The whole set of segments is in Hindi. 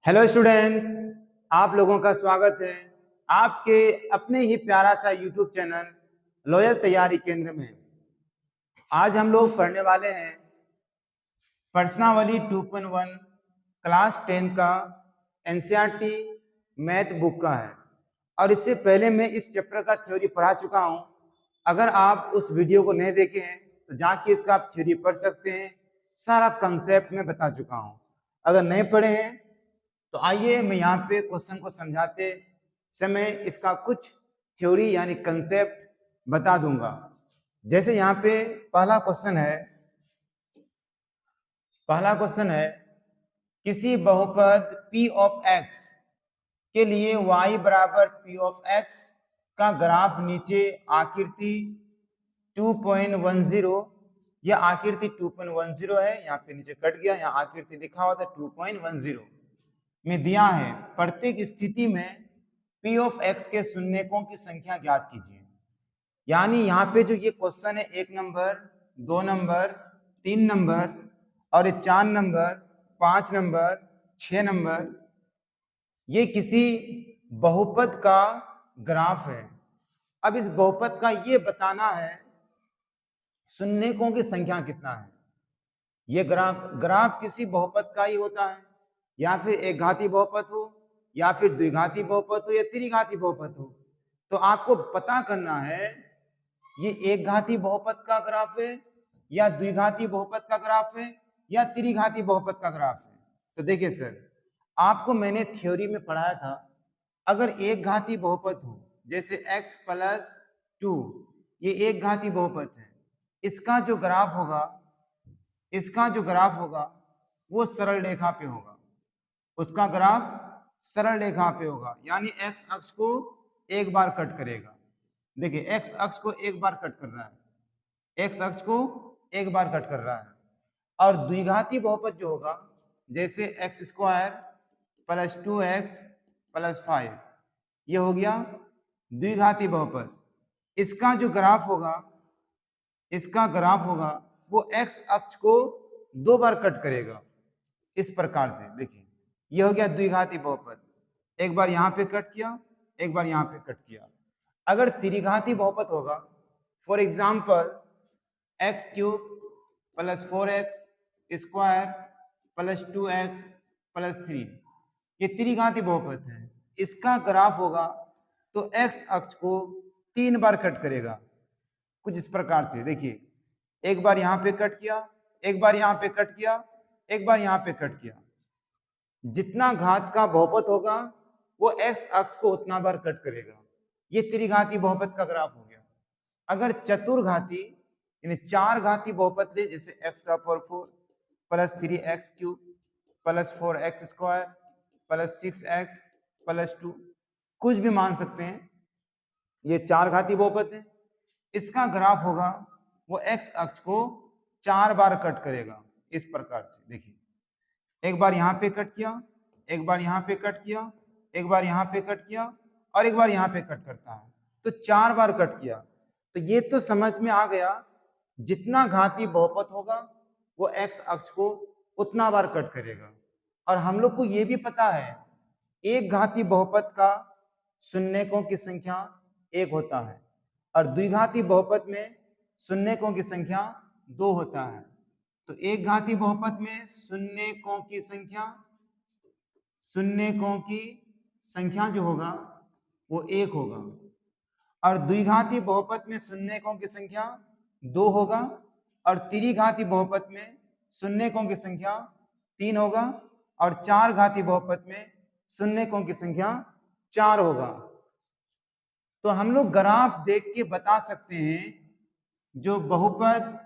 हेलो स्टूडेंट्स, आप लोगों का स्वागत है आपके अपने ही प्यारा सा यूट्यूब चैनल लॉयल तैयारी केंद्र में। आज हम लोग पढ़ने वाले हैं प्रश्नावली 2.1 क्लास 10 का एनसीईआरटी मैथ बुक का है। और इससे पहले मैं इस चैप्टर का थ्योरी पढ़ा चुका हूं। अगर आप उस वीडियो को नहीं देखे हैं तो जाके इसका आप थ्योरी पढ़ सकते हैं। सारा कंसेप्ट मैं बता चुका हूं। अगर नहीं पढ़े हैं तो आइए मैं यहाँ पे क्वेश्चन को समझाते समय इसका कुछ थ्योरी यानी कंसेप्ट बता दूंगा। जैसे यहाँ पे पहला क्वेश्चन है किसी बहुपद p ऑफ x के लिए y बराबर p ऑफ x का ग्राफ नीचे आकृति 2.10 यह आकृति 2.10 है। यहाँ पे नीचे कट गया, यहाँ आकृति लिखा हुआ था 2.10 में दिया है। प्रत्येक स्थिति में p ऑफ x के शून्यकों की संख्या ज्ञात कीजिए। यानी यहाँ पे जो ये क्वेश्चन है 1 नंबर, 2 नंबर, 3 नंबर और 4 नंबर, 5 नंबर, 6 नंबर, ये किसी बहुपद का ग्राफ है। अब इस बहुपद का ये बताना है शून्यकों की संख्या कितना है। ये ग्राफ किसी बहुपद का ही होता है, या फिर एक घाती बहुपद हो, या फिर द्विघाती बहुपद हो, या त्रिघाती बहुपद हो। तो आपको पता करना है ये एक घाती बहुपद का ग्राफ है, या द्विघाती बहुपद का ग्राफ है, या त्रिघाती बहुपद का ग्राफ है। तो देखिए सर, आपको मैंने थ्योरी में पढ़ाया था, अगर एक घाती बहुपद हो जैसे x प्लस 2, ये एक घाती बहुपद है, इसका जो ग्राफ होगा वो सरल रेखा पे होगा। उसका ग्राफ सरल रेखा पे होगा, यानी x अक्ष को एक बार कट करेगा। देखिए x अक्ष को एक बार कट कर रहा है, x अक्ष को एक बार कट कर रहा है। और द्विघाती बहुपद जो होगा जैसे x square plus 2x plus 5, ये हो गया द्विघाती बहुपद। इसका जो ग्राफ होगा वो x अक्ष को दो बार कट करेगा इस प्रकार से। देखिए ये हो गया द्विघाती बहुपद, एक बार यहाँ पे कट किया, एक बार यहाँ पे कट किया। अगर त्रिघाती बहुपद होगा, for example x cube plus 4x square plus 2x plus 3, ये त्रिघाती बहुपद है। इसका ग्राफ होगा तो x अक्ष को 3 बार कट करेगा कुछ इस प्रकार से। देखिए एक बार यहाँ पे कट किया, एक बार यहाँ पे कट किया, एक बार यहाँ पे कट किया। जितना घात का बहुपद होगा वो x अक्ष को उतना बार कट करेगा। ये त्रिघाती बहुपद का ग्राफ हो गया। अगर चतुर्घाती यानी 4 घाती बहुपद ले, जैसे x का power 4 plus 3x cube plus 4x square plus 6x plus 2, कुछ भी मान सकते हैं, ये 4 घाती बहुपद है। इसका ग्राफ होगा वो x अक्ष को 4 बार कट करेगा इस प्रकार से। देखिए एक बार यहाँ पे कट किया, एक बार यहाँ पे कट किया, एक बार यहाँ पे कट किया और एक बार यहाँ पे कट करता है, तो 4 बार कट किया। तो ये तो समझ में आ गया, जितना घाती बहुपद होगा वो x अक्ष को उतना बार कट करेगा। और हम लोग को ये भी पता है एक घाती बहुपद का शून्यकों की संख्या 1 होता है, और द्विघाती बहुपद में शून्यकों की संख्या 2 होता है। तो एक घाती बहुपद में शून्यकों की संख्या जो होगा वो 1 होगा, और द्विघाती बहुपद में शून्यकों की संख्या 2 होगा, और त्रिघाती बहुपद में शून्यकों की संख्या 3 होगा, और 4 घाती बहुपद में शून्यकों की संख्या 4 होगा। तो हम लोग ग्राफ देख के बता सकते हैं जो बहुपद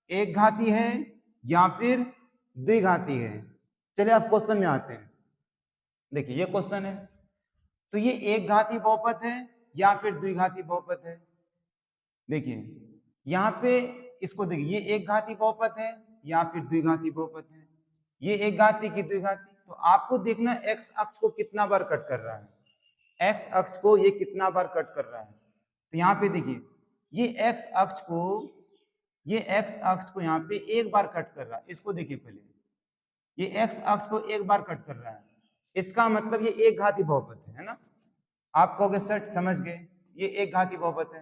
एक घाती है या फिर द्विघाती है। चलिए अब क्वेश्चन में आते हैं। देखिए ये क्वेश्चन है, तो ये एक घाती बहुपद है या फिर द्विघाती बहुपद है। देखिए यहाँ पे इसको देखिए, ये एक घाती बहुपद है या फिर द्विघाती बहुपद है। ये एक घाती की द्विघाती, तो आपको देखना x अक्ष को कितना बार कट कर रहा है, x अक्ष को ये कितना बार कट कर रहा है। तो यहाँ पे देखिए ये x अक्ष को यहाँ पे एक बार कट कर रहा है। इसको देखिए पहले, ये x अक्ष को एक बार कट कर रहा है, इसका मतलब ये एक घाती बहुपद है ना। आप कहोगे सर समझ गए, ये एक घाती बहुपद है,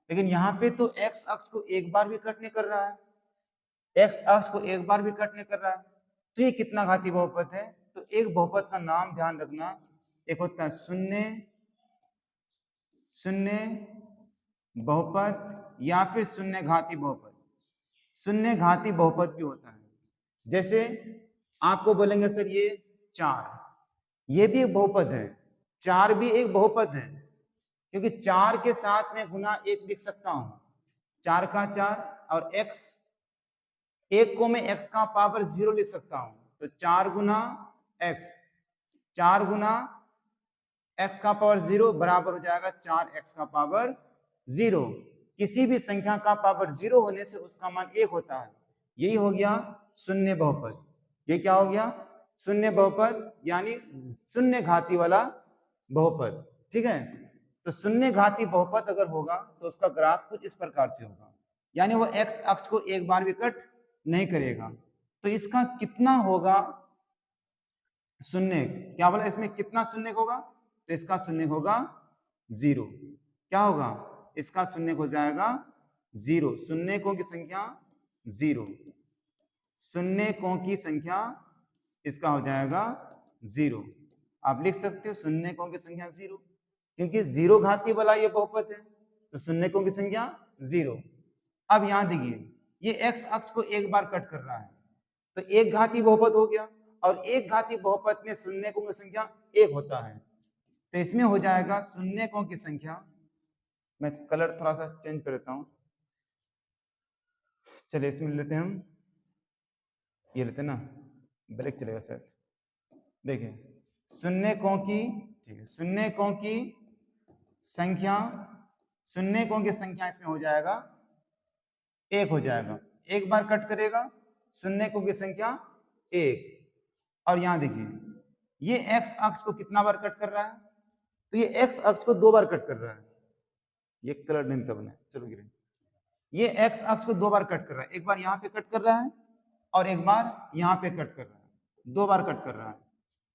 लेकिन यहाँ पे तो एक्स अक्ष को एक बार भी कट नहीं कर रहा है, एक्स अक्ष को एक बार भी कट नहीं कर रहा है, तो ये कितना घाती बहुपद है? तो एक बहुपद का नाम ध्यान रखना, एक होता है शून्य शून्य बहुपद या फिर शून्य घाती बहुपद। शून्य घाती बहुपद भी होता है, जैसे आपको बोलेंगे सर ये 4, ये भी एक बहुपद है, 4 भी एक बहुपद है, क्योंकि 4 के साथ में गुना 1 लिख सकता हूं, 4 का 4 और x, 1 को मैं x का पावर 0 लिख सकता हूं, तो 4 गुना x, 4 गुना x का पावर 0 बराबर हो जाएगा 4x का पावर 0। किसी भी संख्या का पावर 0 होने से उसका मान 1 होता है, यही हो गया शून्य बहुपद। ये क्या हो गया? शून्य बहुपद, यानी शून्य घाती वाला बहुपद। ठीक है, तो शून्य घाती बहुपद अगर होगा तो उसका ग्राफ कुछ इस प्रकार से होगा, यानी वो x अक्ष को एक बार भी कट नहीं करेगा। तो इसका कितना होगा शून्य? क्या बोला, इसमें कितना शून्य होगा? तो इसका शून्य होगा 0। क्या होगा? इसका शून्य हो जाएगा 0। शून्यकों की संख्या 0, शून्यकों की संख्या इसका हो जाएगा 0। आप लिख सकते हो शून्यकों की संख्या 0, क्योंकि 0 घाती वाला ये बहुपद है, तो शून्यकों की संख्या 0। अब यहां देखिए, ये x अक्ष को एक बार कट कर रहा है, तो एक घाती बहुपद हो गया, और एक घाती बहुपद में शून्यकों की संख्या 1 होता है, तो इसमें हो जाएगा शून्यकों की संख्या, मैं कलर थोड़ा सा चेंज कर देता हूं, चलिए इसमें लेते हैं हम, ये लेते हैं ना, ब्लैक चलेगा शायद। देखिए शून्यकों की, ठीक है, शून्यकों की संख्या, शून्यकों की संख्या इसमें हो जाएगा 1 हो जाएगा, एक बार कट करेगा, शून्यकों की संख्या 1। और यहां देखिए ये x अक्ष को कितना बार कट कर रहा है? तो ये x अक्ष को 2 बार कट कर रहा है, ये कलर नहीं तब है, चलो गिरे, ये x अक्ष को 2 बार कट कर रहा है, एक बार यहाँ पे कट कर रहा है और एक बार यहाँ पे कट कर रहा है, 2 बार कट कर रहा है,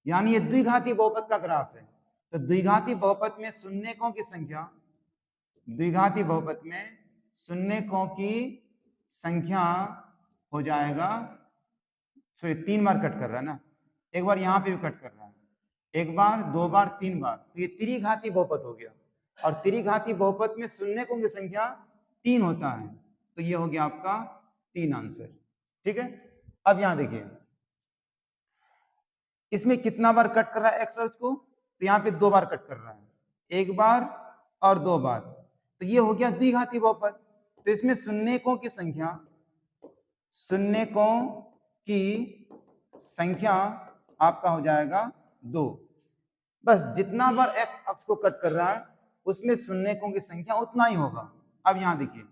यानी ये द्विघाती बहुपद का ग्राफ है। तो द्विघाती बहुपद में शून्यकों की संख्या, द्विघाती बहुपद में शून्यकों की संख्या हो जाएगा, सॉरी 3 बार कट कर रहा है ना, एक बार यहाँ पे भी कट कर रहा है, एक बार, 2 बार, 3 बार, तो ये त्रिघाती बहुपद हो गया। और त्रिघाती बहुपद में शून्यकों की संख्या 3 होता है, तो ये हो गया आपका 3 आंसर। ठीक है, अब यहां देखिए इसमें कितना बार कट कर रहा है x अक्ष को? तो यहाँ पे 2 बार कट कर रहा है, एक बार और 2 बार, तो ये हो गया द्विघाती बहुपद। तो इसमें शून्यकों की संख्या, शून्यकों की संख्या आपका हो जाएगा 2। बस जितना बार x अक्ष को कट कर रहा है उसमें शून्यकों की संख्या उतना ही होगा। अब यहां देखिए,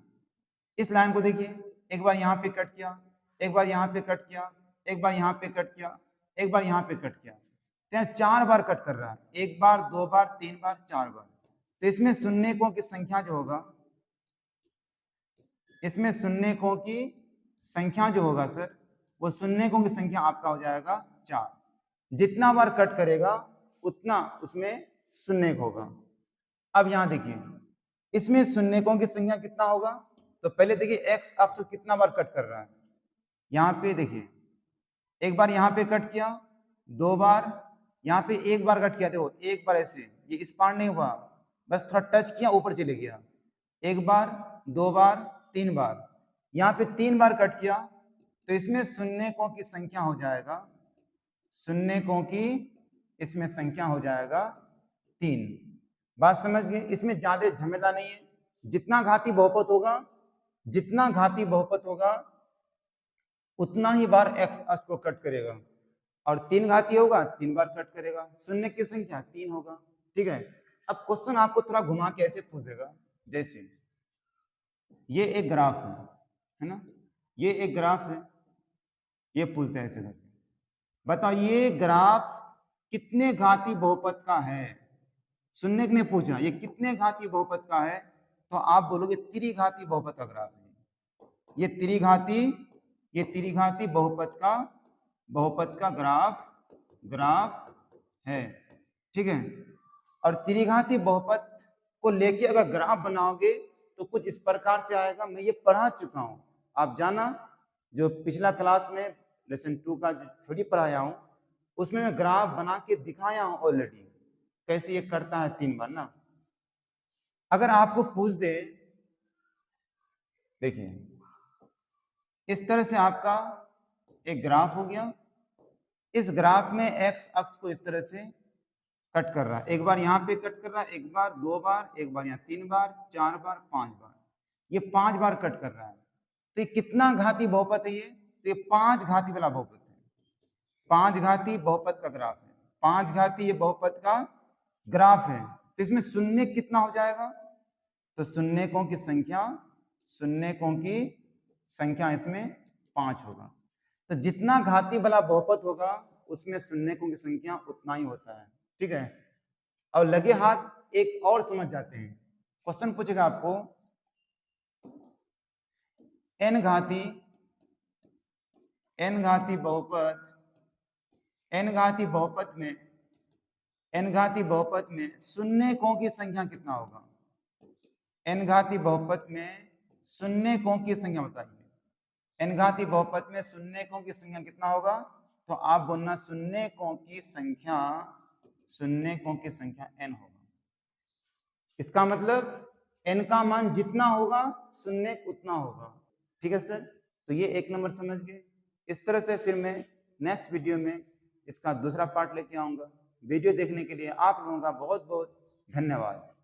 इस लाइन को देखिए, एक बार यहाँ पे कट किया, एक बार यहाँ पे कट किया, एक बार यहाँ पे कट किया, एक बार यहाँ पे कट किया, तो 4 बार कट कर रहा है, एक बार, 2 बार, 3 बार, 4 बार। तो इसमें शून्यकों की संख्या जो होगा, इसमें शून्यकों की संख्या जो होगा सर, वो शून्यकों की संख्या आपका हो जाएगा 4। जितना बार कट करेगा उतना उसमें शून्यक होगा। अब यहां देखिए इसमें शून्यकों की संख्या कितना होगा? तो पहले देखिए x अक्ष कितना बार कट कर रहा है, यहाँ पे देखिए एक बार यहाँ पे कट किया, 2 बार, यहाँ पे एक बार कट किया, देखो एक बार ऐसे, ये इस पार नहीं हुआ, बस थोड़ा टच किया ऊपर चले गया, एक बार, 2 बार, 3 बार, यहाँ पे 3 बार कट किया, तो इसमें शून्यकों की संख्या हो जाएगा, शून्यकों की इसमें संख्या हो जाएगा 3। बात समझ गए? इसमें ज्यादा झमेला नहीं है, जितना घाती बहुपद होगा, जितना घाती बहुपद होगा उतना ही बार x अक्ष को कट करेगा, और 3 घाती होगा 3 बार कट करेगा, शून्य की संख्या 3 होगा। ठीक है, अब क्वेश्चन आपको थोड़ा घुमा के ऐसे पूछ देगा, जैसे ये एक ग्राफ है ना, ये एक ग्राफ है, ये पूछते हैं ऐसे करके, बताओ ये ग्राफ कितने घाती बहुपद का है? शून्य ने पूछा ये कितने घाती बहुपद का है, तो आप बोलोगे त्रिघाती बहुपद का ग्राफ है, ये त्रिघाती बहुपद का ग्राफ है, ठीक है। और त्रिघाती बहुपद को लेके अगर ग्राफ बनाओगे तो कुछ इस प्रकार से आएगा। मैं ये पढ़ा चुका हूं, आप जाना, जो पिछला क्लास में लेसन 2 का जो थ्योरी पढ़ाया हूं उसमें मैं ग्राफ बना के दिखाया हूं ऑलरेडी, कैसे ये करता है 3 बार ना। अगर आपको पूछ दे, देखिए इस तरह से आपका एक ग्राफ हो गया, इस ग्राफ में एक्स अक्ष को इस तरह से कट कर रहा है, एक बार यहाँ पे कट कर रहा है, एक बार, 2 बार, एक बार यहाँ 3 बार, 4 बार, 5 बार, ये 5 बार कट कर रहा है। तो ये कितना घाती बहुपद है? ये तो ये 5 घाती वाला बहुपद है, 5 घाती बहुपद का ग्राफ है, 5 घाती ये बहुपद का ग्राफ है। तो इसमें शून्य कितना हो जाएगा? तो शून्यकों की संख्या, शून्यकों की संख्या इसमें 5 होगा। तो जितना घाती वाला बहुपद होगा उसमें शून्यकों की संख्या उतना ही होता है, ठीक है। अब लगे हाथ एक और समझ जाते हैं। क्वेश्चन पूछेगा आपको n घाती बहुपद, n घाती बहुपद में शून्यकों की संख्या कितना होगा? n घाती बहुपद में शून्यकों की संख्या बताइए। n घाती बहुपद में शून्यकों की संख्या कितना होगा? तो आप बोलना शून्यकों की संख्या n होगा। इसका मतलब n का मान जितना होगा शून्य उतना होगा, ठीक है सर। तो ये 1 नंबर समझ गए। इस तरह से फिर मैं नेक्स्ट वीडियो में इसका दूसरा पार्ट लेके आऊंगा। वीडियो देखने के लिए आप लोगों का बहुत बहुत धन्यवाद।